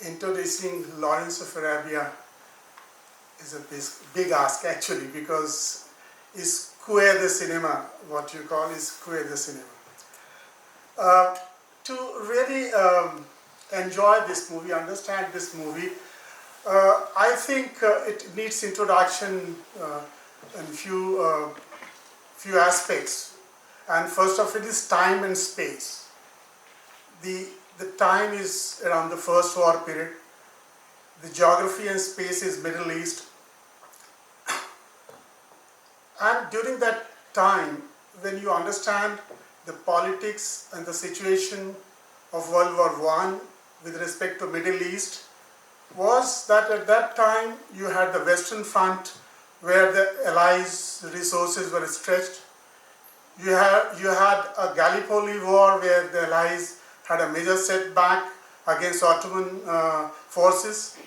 introducing Lawrence of Arabia is a big ask actually, because it's queer the cinema, what you call is queer the cinema. To really enjoy this movie, understand this movie, I think it needs introduction in few aspects. And first of it is time and space. The time is around the First War period. The geography and space is Middle East. And during that time, when you understand the politics and the situation of World War I with respect to Middle East, was that at that time you had the Western Front where the Allies' resources were stretched. You had a Gallipoli War where the Allies had a major setback against Ottoman forces.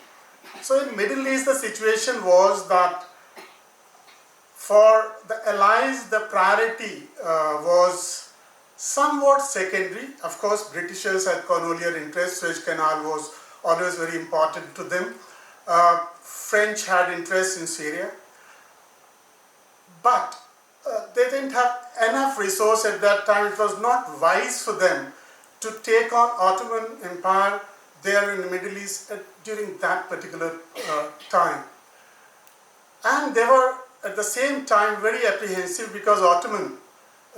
So in Middle East the situation was that for the Allies the priority was somewhat secondary. Of course Britishers had colonial interests, Suez Canal was always very important to them. French had interests in Syria. But they didn't have enough resource at that time. It was not wise for them to take on Ottoman Empire there in the Middle East during that particular time. And they were at the same time very apprehensive because Ottoman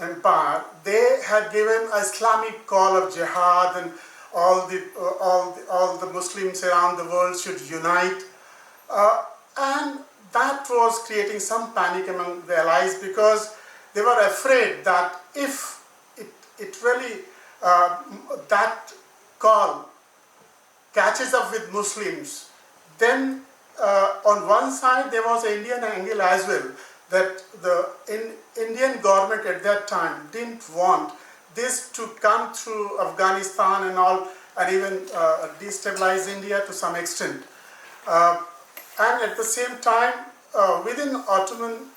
Empire, they had given an Islamic call of jihad and all the Muslims around the world should unite. And that was creating some panic among the Allies because they were afraid that if it really, that call catches up with Muslims, then on one side there was an Indian angle as well, that the Indian government at that time didn't want this to come through Afghanistan and all, and even destabilize India to some extent. And at the same time, within Ottoman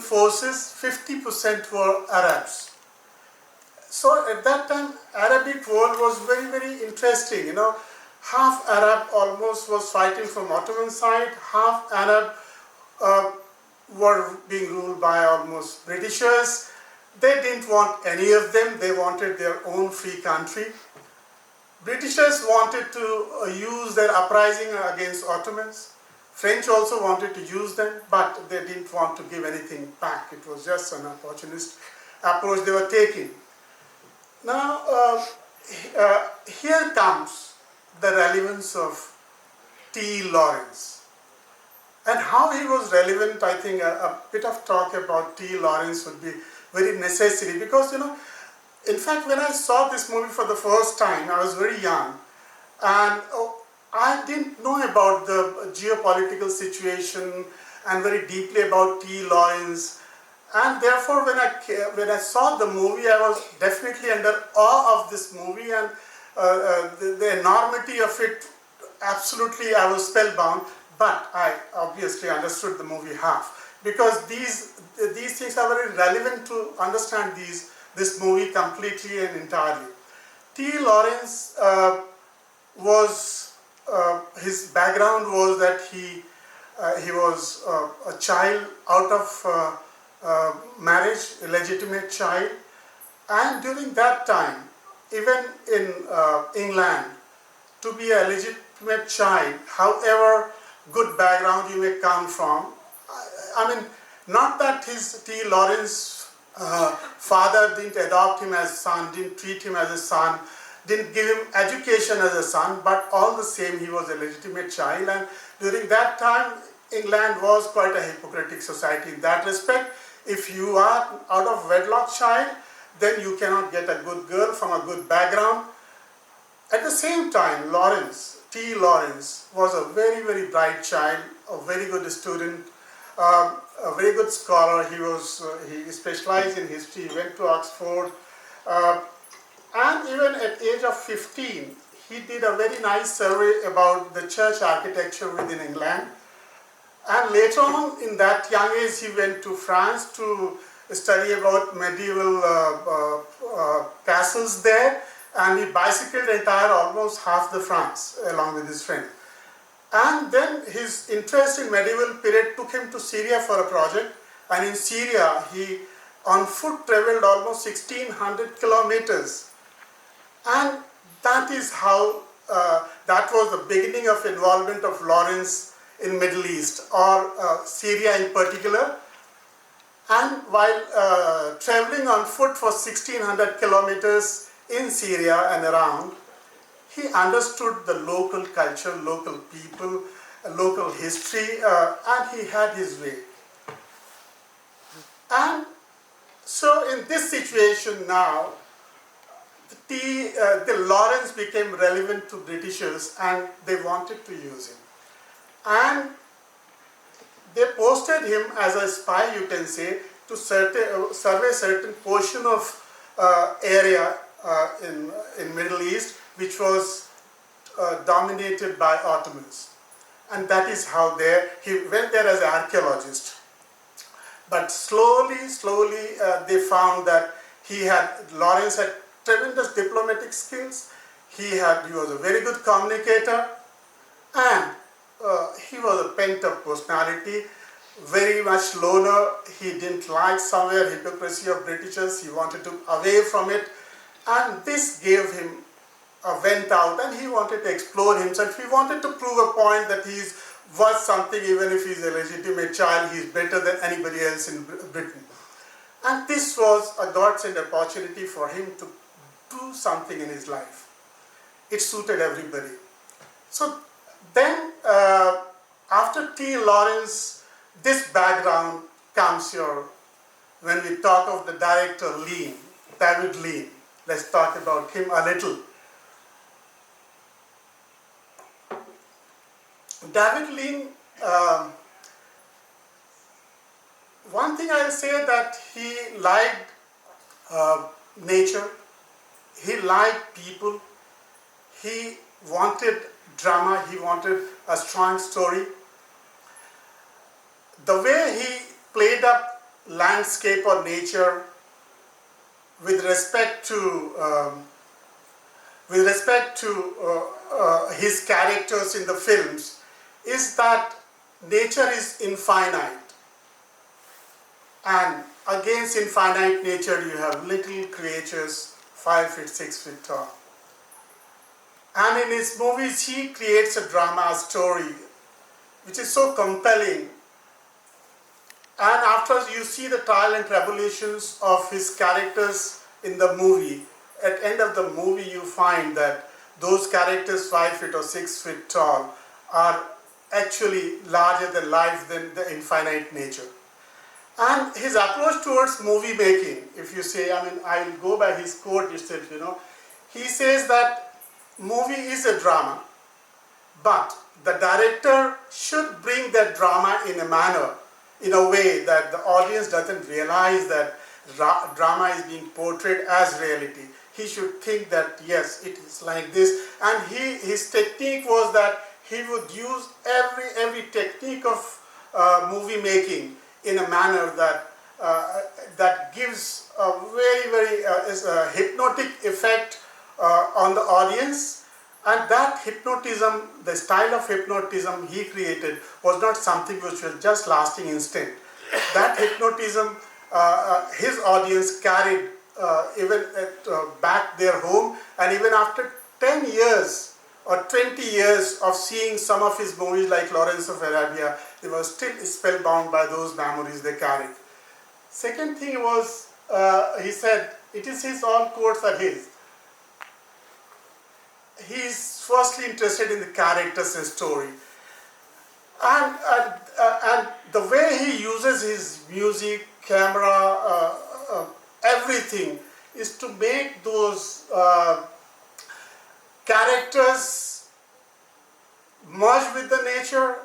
forces, 50% were Arabs. So at that time, Arabic world was very, very interesting. You know, half Arab almost was fighting from Ottoman side, half Arab were being ruled by almost Britishers. They didn't want any of them. They wanted their own free country. Britishers wanted to use their uprising against Ottomans. French also wanted to use them, but they didn't want to give anything back. It was just an opportunist approach they were taking. Now, here comes the relevance of T. Lawrence. And how he was relevant, I think a bit of talk about T. Lawrence would be very necessary because, you know, in fact, when I saw this movie for the first time, I was very young, and I didn't know about the geopolitical situation and very deeply about T. Lawrence. And therefore, when I saw the movie, I was definitely under awe of this movie, and the enormity of it, absolutely I was spellbound. But I obviously understood the movie half, because these things are very relevant to understand this movie completely and entirely. T. Lawrence his background was that he was a child out of marriage, a legitimate child, and during that time, even in England, to be a legitimate child, however good background you may come from, I mean, not that his T. Lawrence father didn't adopt him as son, didn't treat him as a son, didn't give him education as a son, but all the same he was a legitimate child. And during that time, England was quite a hypocritic society in that respect. If you are out of wedlock child, then you cannot get a good girl from a good background. At the same time, T. Lawrence was a very, very bright child, a very good student, a very good scholar. He specialized in history, he went to Oxford, and even at age of 15, he did a very nice survey about the church architecture within England. And later on, in that young age, he went to France to study about medieval castles there. and he bicycled almost half the France along with his friend. And then his interest in medieval period took him to Syria for a project, and in Syria he on foot traveled almost 1600 kilometers, and that is how that was the beginning of involvement of Lawrence in Middle East, or Syria in particular. And while traveling on foot for 1600 kilometers in Syria and around, he understood the local culture, local people, local history, and he had his way. And so in this situation now, the Lawrence became relevant to Britishers, and they wanted to use him. And they posted him as a spy, you can say, to survey certain portion of area in Middle East, which was dominated by Ottomans. And that is how he went there as an archaeologist. But slowly, they found that Lawrence had tremendous diplomatic skills. He was a very good communicator, and he was a pent-up personality, very much loner. He didn't like somewhere hypocrisy of Britishers. He wanted to away from it, and this gave him a vent out, and he wanted to explore himself. He wanted to prove a point that he's worth something, even if he's a legitimate child. He's better than anybody else in Britain. And this was a godsend opportunity for him to do something in his life. It suited everybody. So then, after T. Lawrence, this background comes here when we talk of the director Lean, David Lean. Let's talk about him a little. David Lean, one thing I'll say that he liked nature, he liked people, he wanted drama, he wanted a strong story. The way he played up landscape or nature with respect to his characters in the films is that nature is infinite, and against infinite nature you have little creatures 5 feet, 6 feet tall. And in his movies he creates a drama, a story which is so compelling. And after you see the trial and tribulations of his characters in the movie, at the end of the movie you find that those characters 5 feet or 6 feet tall are actually larger than life, than the infinite nature. And his approach towards movie making, if you say, I'll go by his quote itself, he says that movie is a drama, but the director should bring that drama in a way that the audience doesn't realize that drama is being portrayed as reality. He should think that yes, it is like this, and his technique was that he would use every technique of movie making in a manner that gives a very hypnotic effect on the audience. And that hypnotism, the style of hypnotism he created, was not something which was just lasting instant. That hypnotism his audience carried even back their home, and even after 10 years or 20 years of seeing some of his movies like Lawrence of Arabia, they were still spellbound by those memories they carried. Second thing was, he said, it is his, all quotes are his. He is firstly interested in the characters and story. And the way he uses his music, camera, everything is to make those characters merge with the nature,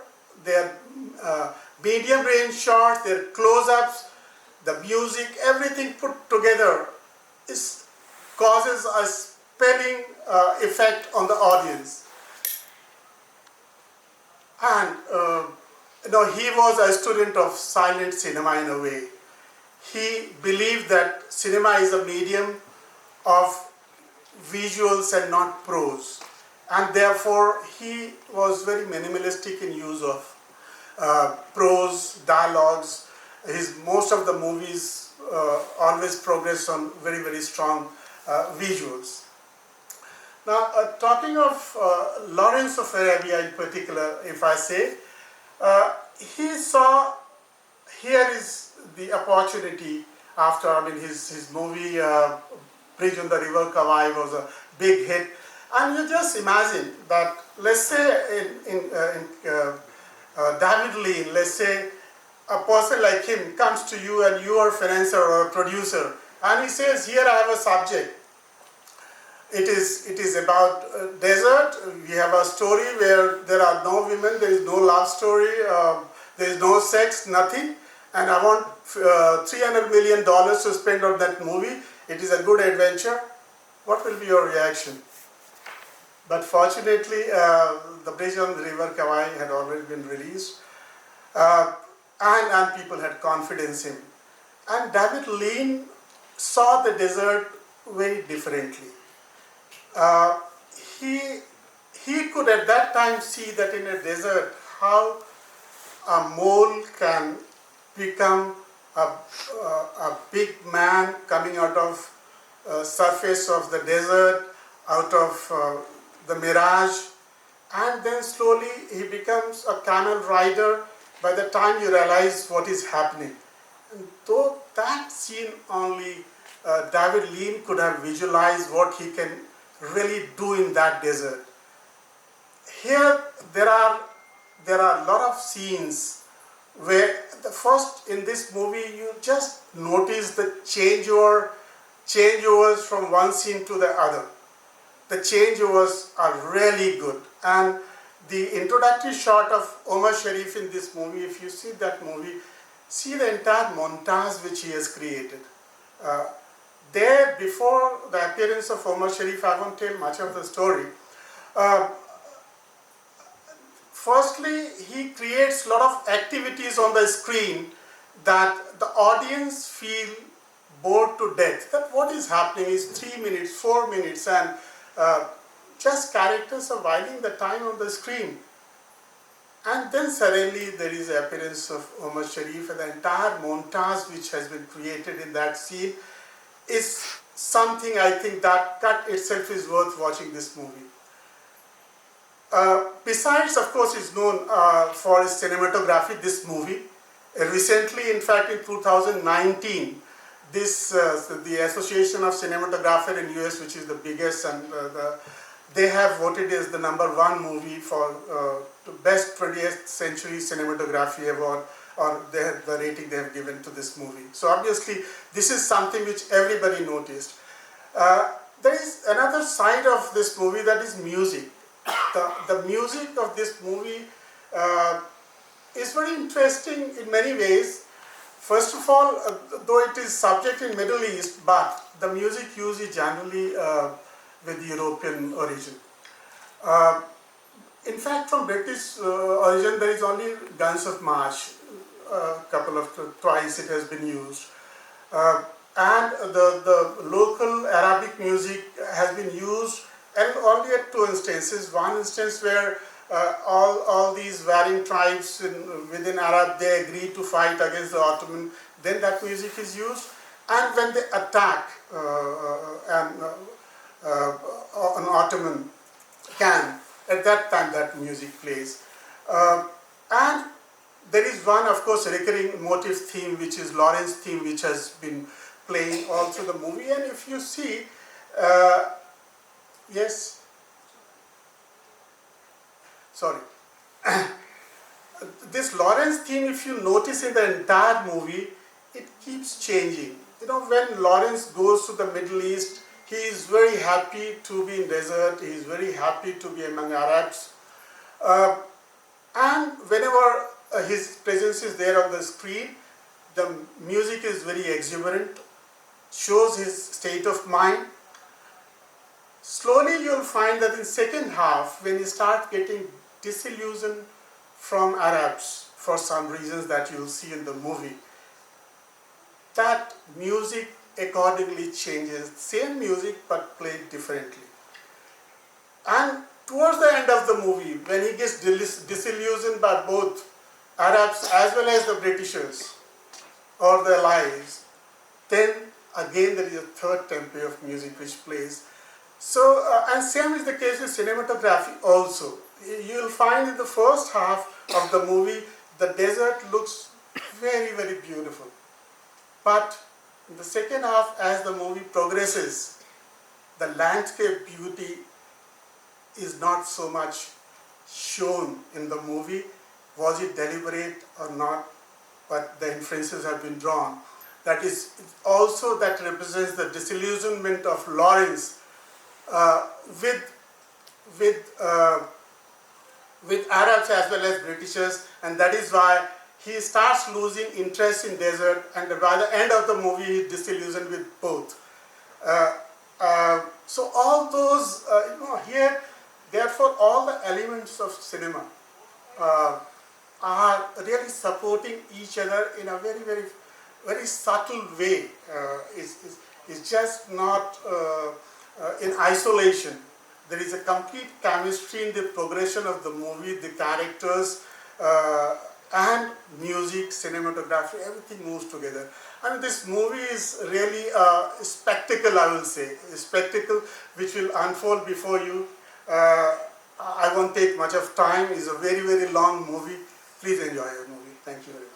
their medium range shots, their close-ups, the music, everything put together causes a spelling effect on the audience. And he was a student of silent cinema in a way. He believed that cinema is a medium of visuals and not prose, and therefore he was very minimalistic in use of prose, dialogues. Most of the movies always progress on very, very strong visuals. Now, talking of Lawrence of Arabia in particular, if I say, he saw, here is the opportunity after, his movie Bridge on the River Kawai was a big hit. And you just imagine that, let's say in David Lean, let's say a person like him comes to you and you are a financer or a producer, and he says, here I have a subject. It is about desert. We have a story where there are no women, there is no love story, there is no sex, nothing, and I want $300 million to spend on that movie. It is a good adventure. What will be your reaction? But fortunately, the Bridge on the River Kawai had already been released, and people had confidence in him. And David Lean saw the desert very differently. He could at that time see that in a desert how a mole can become a big man coming out of surface of the desert, out of the mirage, and then slowly he becomes a camel rider by the time you realize what is happening. And though that scene only David Lean could have visualized what he can really do in that desert. Here there are a lot of scenes where the first in this movie you just notice the changeovers from one scene to the other. The changeovers are really good, and the introductory shot of Omar Sharif in this movie, if you see that movie, see the entire montage which he has created. There, before the appearance of Omar Sharif, I won't tell much of the story. Firstly, he creates a lot of activities on the screen that the audience feel bored to death. That what is happening is 3 minutes, 4 minutes, and just characters are whiling the time on the screen. And then suddenly there is the appearance of Omar Sharif, and the entire montage which has been created in that scene is something I think that itself is worth watching this movie. Besides, of course, is known for his cinematography, this movie. Recently, in fact, in 2019, the Association of Cinematographers in US, which is the biggest, and they have voted as the #1 movie for best 20th century cinematography award, or the rating they have given to this movie. So obviously, this is something which everybody noticed. There is another side of this movie, that is music. The music of this movie is very interesting in many ways. First of all, though it is subject in Middle East, but the music used is generally with European origin. In fact, from British origin, there is only Guns of March. Twice it has been used. And the local Arabic music has been used, and only at 2 instances. One instance where all these varying tribes within Arab, they agree to fight against the Ottoman, then that music is used. And when they attack an Ottoman camp, at that time that music plays. And there is one, of course, recurring motif theme, which is Lawrence theme, which has been playing all through the movie. And if you see, yes, sorry, this Lawrence theme, if you notice in the entire movie, it keeps changing. You know, when Lawrence goes to the Middle East, he is very happy to be in desert, he is very happy to be among Arabs. And whenever his presence is there on the screen, the music is very exuberant, shows his state of mind. Slowly you'll find that in second half, when you start getting disillusioned from Arabs for some reasons that you'll see in the movie, that music accordingly changes. Same music but played differently. And towards the end of the movie, when he gets disillusioned by both Arabs as well as the Britishers or their allies, then again there is a third tempo of music which plays. So, and same is the case with cinematography also. You will find in the first half of the movie, the desert looks very, very beautiful. But in the second half, as the movie progresses, the landscape beauty is not so much shown in the movie. Was it deliberate or not? But the inferences have been drawn. That is also that represents the disillusionment of Lawrence uh, with with uh, with Arabs as well as Britishers, and that is why he starts losing interest in desert, and by the end of the movie he is disillusioned with both. Uh, so all those, here, therefore all the elements of cinema uh, are really supporting each other in a very, very, very subtle way. It's just not in isolation. There is a complete chemistry in the progression of the movie, the characters, and music, cinematography, everything moves together. I mean, this movie is really a spectacle, I will say, a spectacle which will unfold before you. I won't take much of time. It's a very, very long movie. Please enjoy the movie. Thank you very much.